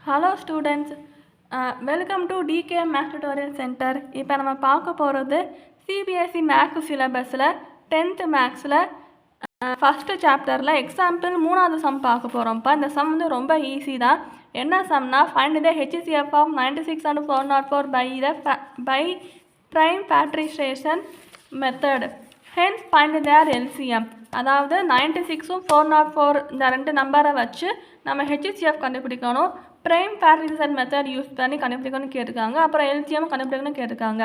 Hello students, welcome to DK Max tutorial centre. இப்போ நம்ம பார்க்க போகிறது சிபிஎஸ்சி மேக்ஸ் சிலபஸில் 10th மேக்ஸில் ஃபஸ்ட்டு சாப்டரில் எக்ஸாம்பிள் 3வது சம் பார்க்க போகிறோம்ப்பா. இந்த சம் வந்து ரொம்ப ஈஸி தான். என்ன சம்னா, find the HCF of 96 and 404 by prime factorization method. Hence find their LCM. அதாவது 96ம் 404 இந்த ரெண்டு நம்பரை வச்சு நம்ம HCF கண்டுபிடிக்கணும். ப்ரைம் ஃபேக்டரைசேஷன் மெத்தட் யூஸ் பண்ணி கண்டுபிடிக்கணும்னு கேட்டிருக்காங்க. அப்புறம் LCM கண்டுபிடிக்கணும்னு கேட்டிருக்காங்க.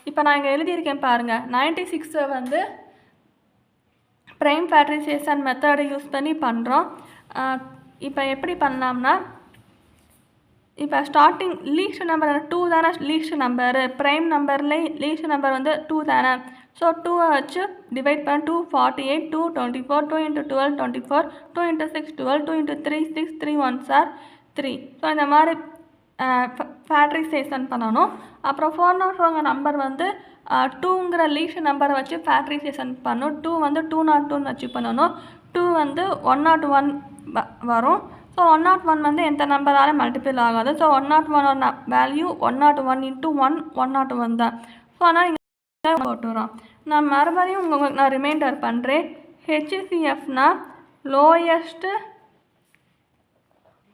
இப்போ நான் இங்கே எழுதியிருக்கேன் பாருங்கள். 96 வந்து ப்ரைம் ஃபேக்டரைசேஷன் மெத்தடை யூஸ் பண்ணி பண்ணுறோம். இப்போ எப்படி பண்ணலாம்னா, இப்போ ஸ்டார்டிங் லீஸ்ட் நம்பர் 2 தானே லீஸ்ட் நம்பரு. ப்ரைம் நம்பர்லேயே லீஸ்ட் நம்பர் வந்து 2 தானே. ஸோ 2 வச்சு டிவைட் பண்ண 2 48, 2 24, 2 × 12 24, 2 × 6 12, 2 × 3 6, 3 1s are 3. ஸோ இந்த மாதிரி ஃபேக்டரைசேஷன் பண்ணணும். அப்புறம் 404 நம்பர் வந்து 2ங்கிற லீஸ்ட் நம்பரை வச்சு ஃபேக்டரைசேஷன் பண்ணணும். 2 வந்து 202 வச்சு பண்ணணும். 2 வந்து 101 வரும். ஸோ 101 வந்து எந்த நம்பரால் மல்டிபிள் ஆகாது. ஸோ 101 வேல்யூ 101 × 1 101 தான். ஸோ அதனால் இங்கே போட்டுறோம். நான் மறுபடியும் உங்களுக்கு நான் ரிமைண்டர் பண்ணுறேன். HCFனா லோயஸ்ட்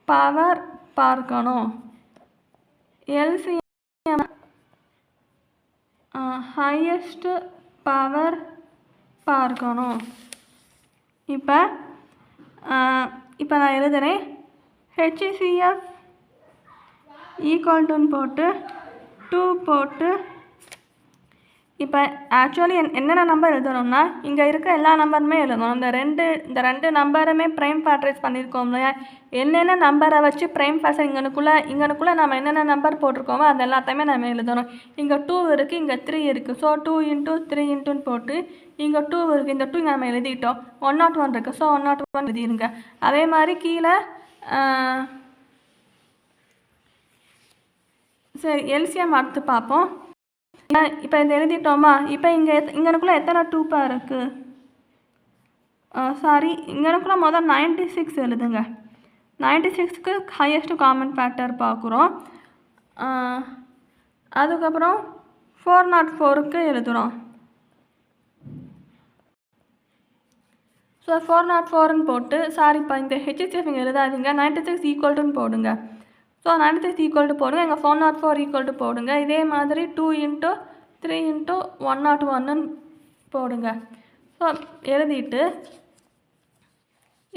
பவர் பார்க்கணும். LCM ஹையஸ்ட் பவர் பார்க்கணும். இப்போ நான் எழுதுகிறேன். HCF ஈக்குவல்டுன்னு போட்டு 2 போட்டு, இப்போ ஆக்சுவலி என்னென்ன நம்பர் எழுதணும்னா, இங்கே இருக்க எல்லா நம்பருமே எழுதணும். இந்த ரெண்டு நம்பருமே ப்ரைம் ஃபேக்டரைஸ் பண்ணியிருக்கோம் இல்லையா. என்னென்ன நம்பரை வச்சு ப்ரைம் ஃபேக்டர் இங்கனுக்குள்ளே நம்ம என்னென்ன நம்பர் போட்டிருக்கோமோ அது எல்லாத்தையுமே நம்ம எழுதணும். இங்கே 2 இருக்குது, இங்கே 3 இருக்குது. ஸோ 2 × 3 × போட்டு இங்கே 2 இருக்குது. இந்த 2 இங்கே நம்ம எழுதிட்டோம். 101 இருக்குது. ஸோ 101 எழுதிருங்க. அதே மாதிரி கீழே சரி LCM அடுத்து பார்ப்போம். இப்போ இதை எழுதிட்டோமா. இப்போ இங்கனுக்குள்ளே எத்தனை 2 இருக்குது? சாரி, இங்கனுக்குள்ளே முதல் 96 எழுதுங்க. 96க்கு ஹையஸ்ட் காமன் ஃபேக்டர் பார்க்குறோம். அதுக்கப்புறம் 404க்கு எழுதுகிறோம். ஸோ 404ன்னு போட்டு, சாரி இப்போ இந்த HCF இங்கே எழுதாதீங்க. 96 ஈக்குவல்டுன்னு போடுங்க. ஸோ 96 ஈக்குவல்டு போடுங்க. இங்கே 404 ஈக்குவல்டு போடுங்க. இதே மாதிரி 2 × 3 × 101 போடுங்க. ஸோ எழுதிட்டு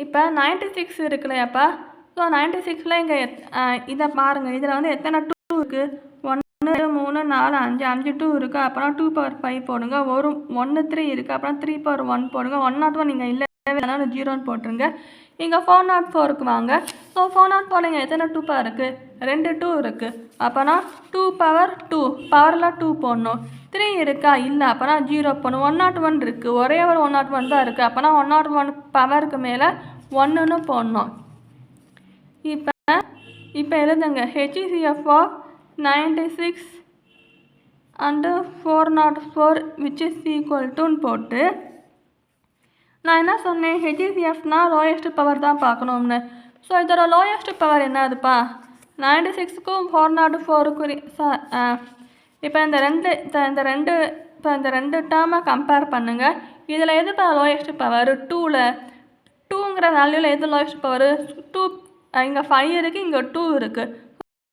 இப்போ 96 இருக்குல்லையாப்பா. ஸோ 96ல் இங்கே இதை பாருங்கள். இதில் வந்து எத்தனை 2 இருக்குது? 1 2 3 4 5 5 2 இருக்குது. அப்புறம் 2 power 5 போடுங்க. 1 3 இருக்குது. அப்புறம் 3 power 1 போடுங்க. 101 நீங்கள் இல்லை 0ன்னு போட்டுருங்க. இங்கே 404க்கு வாங்க. ஸோ 404 இங்கே எத்தனை 2 இருக்குது? 2 2 இருக்குது. அப்போனா 2 power 2 பவரில் 2 போடணும். 3 இருக்கா? இல்லை. அப்போனா 0 போடணும். 101 இருக்குது. ஒரே ஒரு 101 தான் இருக்குது. அப்போனா 101 பவருக்கு மேலே 1ன்னு போடணும். இப்போ எழுதுங்க. HCF of 96 and 404 which is equal toன்னு போட்டு, நான் என்ன சொன்னேன்? HCFனா லோயஸ்ட் பவர் தான் பார்க்கணும்னு. ஸோ இதோட லோயஸ்ட் பவர் என்னதுப்பா? 96க்கும் 404க்கும் இப்போ இந்த ரெண்டு டேர்மை கம்பேர் பண்ணுங்கள். இதில் எதுப்பா லோயஸ்ட் பவர்? 2ங்கிற வேல்யூவில் எது லோயஸ்ட் பவர்? 2. இங்கே 5 இருக்குது, இங்கே 2 இருக்குது.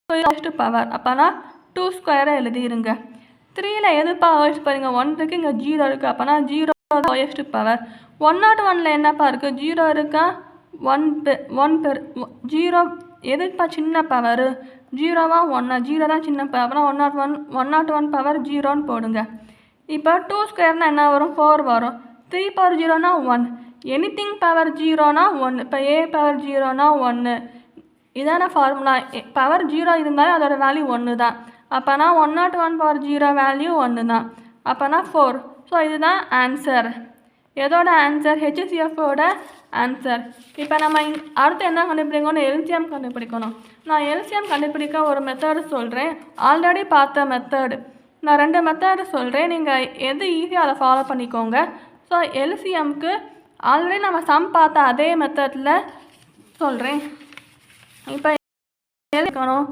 Lowest power. அப்போனா 2² எழுதிருங்க. 3ல் எதுப்பா லோயஸ்ட் பவர்? இங்கே 1 இருக்குது, இங்கே 0 இருக்குது. அப்போனா 0 லோயஸ்ட் பவர். 101ல் என்னப்பா இருக்குது? 0 இருக்கா? 1 0 எதுப்பா சின்ன பவர்? 0வா 1? 0 தான் சின்ன பவர். அப்புறம் 101 பவர் 0ன்னு போடுங்க. இப்போ 2² என்ன வரும்? 4 வரும். 3 power 0னா 1. எனிதிங் பவர் 0னா 1. இப்போ A பவர் 0னா 1. இதான ஃபார்முலா. பவர் 0 இருந்தாலும் அதோட வேல்யூ 1 தான். அப்போனா 101 பவர் 0 வேல்யூ 1 தான். அப்போனா 4. ஸோ இதுதான் ஆன்சர். எதோட ஆன்சர்? HCFோட ஆன்சர். இப்போ நம்ம அடுத்து என்ன கண்டுபிடிக்கணும்? LCM கண்டுபிடிக்கணும். நான் LCM கண்டுபிடிக்க ஒரு மெத்தடு சொல்கிறேன். ஆல்ரெடி பார்த்த மெத்தடு. நான் 2 மெத்தடு சொல்கிறேன். நீங்கள் எது ஈஸியாக அதை ஃபாலோ பண்ணிக்கோங்க. ஸோ LCMக்கு ஆல்ரெடி நம்ம சம் பார்த்த அதே மெத்தடில் சொல்கிறேன். இப்போ எழுதிக்கணும்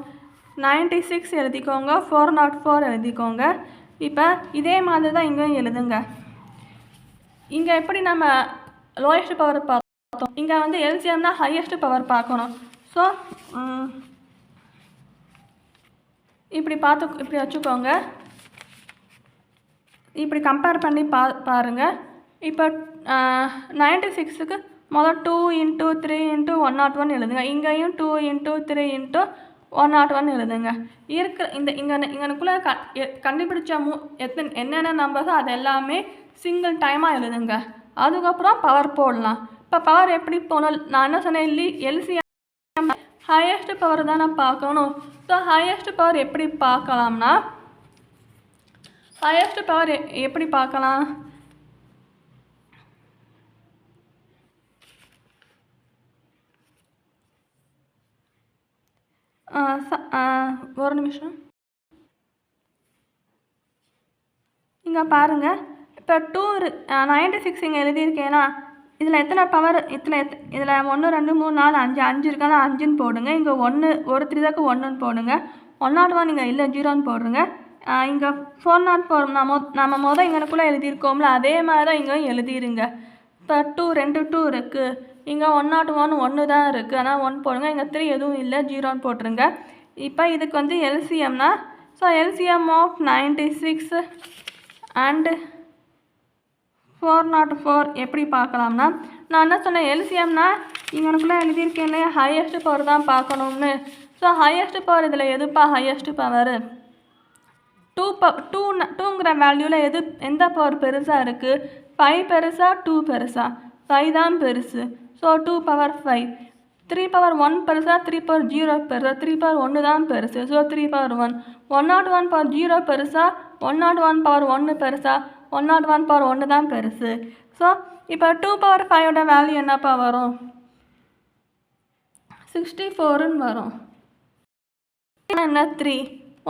96 எழுதிக்கோங்க, 404 எழுதிக்கோங்க. இப்போ இதே மாதிரி தான் இங்கேயும் எழுதுங்க. இங்கே எப்படி நம்ம லோயஸ்ட் பவர் பார்த்தோம், இங்கே வந்து எல்சிஎம்னா ஹையஸ்ட் பவர் பார்க்கணும். ஸோ இப்படி வச்சுக்கோங்க. இப்படி கம்பேர் பண்ணி பாருங்கள். இப்போ 96க்கு முதல் 2 × 3 × 101 எழுதுங்க. இங்கேயும் 2 × 3 × 101 எழுதுங்க. இங்கனுக்குள்ளே கண்டுபிடிச்ச என்னென்ன நம்பர்ஸோ அது எல்லாமே சிங்கிள் டைமாக எழுதுங்க. அதுக்கப்புறம் பவர் போடலாம். இப்போ பவர் எப்படி போகணும், நான் என்ன சொன்னேன், எல்சிஎம் ஹையஸ்ட் பவர் தான் நான் பார்க்கணும். ஸோ ஹையஸ்ட் பவர் எப்படி பார்க்கலாம்னா, ஹையஸ்ட் பவர் எப்படி பார்க்கலாம், ஒரு நிமிஷம் இங்கே பாருங்கள். இப்போ 96 இங்கே எழுதியிருக்கேன்னா இதில் எத்தனை பவர், இதில் 1 2 3 4 5 இருக்கானா 5ன்னு போடுங்க. இங்கே 1 ஒரு 3 தாக்கு 1ன்னு போடுங்க. 101 இங்கே இல்லை 0ன்னு போடுங்க. இங்கே 404 நம்ம மொதல் இங்கனுக்குள்ளே எழுதியிருக்கோம்ல அதே மாதிரி தான் இங்கேயும் எழுதிருங்க. இப்போ 2 2 இருக்குது, இங்கே 101 1 தான் இருக்குது, ஆனால் 1 போடுங்க. இங்கே 3 எதுவும் இல்லை 0ன்னு போட்டுருங்க. இப்போ இதுக்கு வந்து எல்சிஎம்னா, ஸோ எல்சிஎம் ஆஃப் 96 அண்டு 404 எப்படி பார்க்கலாம்னா, நான் என்ன சொன்னேன், எல்சிஎம்னா இங்கனுக்குள்ளே எழுதியிருக்கேன் இல்லையா ஹையஸ்ட் பவர் தான் பார்க்கணும்னு. ஸோ ஹையஸ்ட் பவர் இதில் எதுப்பா ஹையஸ்ட் பவர், 2ங்கிற வேல்யூவில் எந்த பவர் பெருசாக இருக்குது, 5 பெருசா 2 பெருசா, 5 தான் பெருசு. So 2 power 5. 3 பவர் 1 பெருசா 3 பவர் 0 பெருசா, 3 பவர் 1 தான் பெருசு. So 3 power 1. 101 பவர் 0 பெருசா, 101 பவர் 1 பெருசா, 101 பவர் 1 தான் பெருசு. ஸோ இப்போ 2 பவர் 5ஓட வேல்யூ என்னப்பா வரும், 64ன்னு வரும். என்ன 3,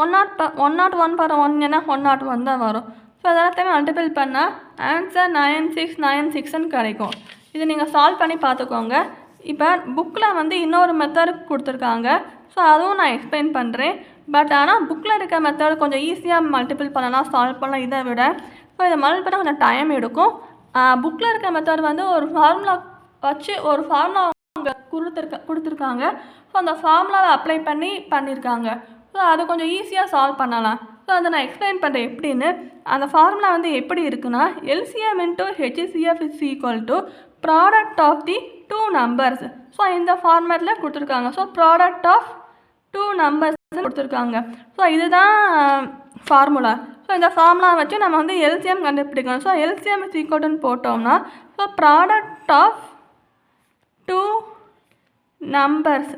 101 பவர் 1 என்ன 101 தான் வரும். ஸோ அதெல்லாத்தையுமே மல்டிபிள் பண்ணால் ஆன்சர் 9696ன்னு கிடைக்கும். இது நீங்கள் சால்வ் பண்ணி பார்த்துக்கோங்க. இப்போ புக்கில் வந்து இன்னொரு மெத்தட் கொடுத்துருக்காங்க. ஸோ அதுவும் நான் எக்ஸ்பிளைன் பண்ணுறேன். பட் ஆனால் புக்கில் இருக்க மெத்தட் கொஞ்சம் ஈஸியாக மல்டிபிள் பண்ணலாம், சால்வ் பண்ணலாம் இதை விட. ஸோ இதை மல்டிபிள் பண்ண கொஞ்சம் டைம் எடுக்கும். புக்கில் இருக்க மெத்தட் வந்து ஒரு ஃபார்முலா வச்சு ஒரு ஃபார்முலா கொடுத்துருக்காங்க. ஸோ அந்த ஃபார்முலாவை அப்ளை பண்ணியிருக்காங்க. ஸோ அது கொஞ்சம் ஈஸியாக சால்வ் பண்ணலாம். ஸோ அதை நான் எக்ஸ்பிளைன் பண்ணுறேன் எப்படின்னு. அந்த ஃபார்முலா வந்து எப்படி இருக்குன்னா, LCM × HCF = product of the 2 numbers. So இந்த ஃபார்மேட்டில் கொடுத்துருக்காங்க. ஸோ ப்ராடக்ட் ஆஃப் 2 நம்பர்ஸ் கொடுத்துருக்காங்க. ஸோ இதுதான் ஃபார்முலா. ஸோ இந்த ஃபார்முலா வச்சு நம்ம வந்து LCM கண்டுபிடிக்கணும். ஸோ LCM = போட்டோம்னா, ஸோ ப்ராடக்ட் ஆஃப் 2 நம்பர்ஸ்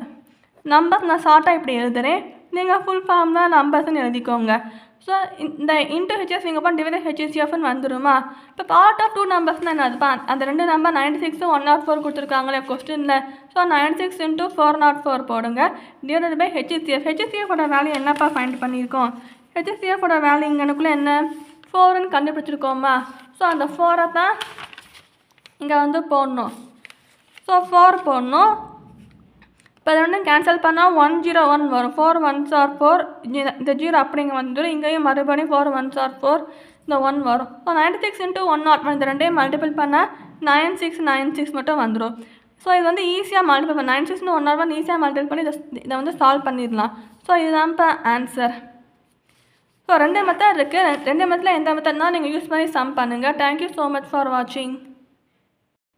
நான் ஷார்ட்டாக இப்படி எழுதுகிறேன், நீங்கள் ஃபுல் ஃபார்ம்னா நம்பர்ஸ்ன்னு எழுதிக்கோங்க. ஸோ இந்த இன்ட்டு ஹெச்எஸ் இங்கே பண்ணி டிவைட் HCFன்னு வந்துடுமா. இப்போ பார்ட் ஆஃப் 2 நம்பர்ஸ்னால் என்னதுப்பா, அந்த 2 நம்பர் 96 104 கொடுத்துருக்காங்களே கொஸ்டினில். ஸோ 96 × 404 போடுங்க டிவைட் பை HCF. HCFோட வேல்யூ என்னப்பா ஃபைண்ட் பண்ணியிருக்கோம், HCFோட வேல்யூ இங்கனுக்குள்ளே என்ன 4ன்னு கண்டுபிடிச்சிருக்கோமா. ஸோ அந்த 4ஐ தான் இங்கே வந்து போடணும். ஸோ 4 போடணும். இப்போ அதை வந்து கேன்சல் பண்ணால் 101 வரும். 4 1s are 4, இந்த 0 அப்படிங்க வந்துடும். இங்கேயும் மறுபடியும் 4 1s are 4, இந்த 1 வரும். ஸோ 96 × 101 இந்த ரெண்டையும் மல்டிபிள் பண்ணால் 9696 மட்டும் வந்துடும். ஸோ இது வந்து ஈஸியாக மல்டிபிள் பண்ண 96 × 101 ஈஸியாக மல்டிபிள் பண்ணி இதை வந்து சால்வ் பண்ணிடலாம். ஸோ இதுதான் இப்போ ஆன்சர். ஸோ 2 மெத்தட் இருக்குது. 2 மெத்தடில் எந்த மெத்தட்னா நீங்கள் யூஸ் பண்ணி சம் பண்ணுங்கள். தேங்க்யூ ஸோ மச் ஃபார் வாட்சிங்.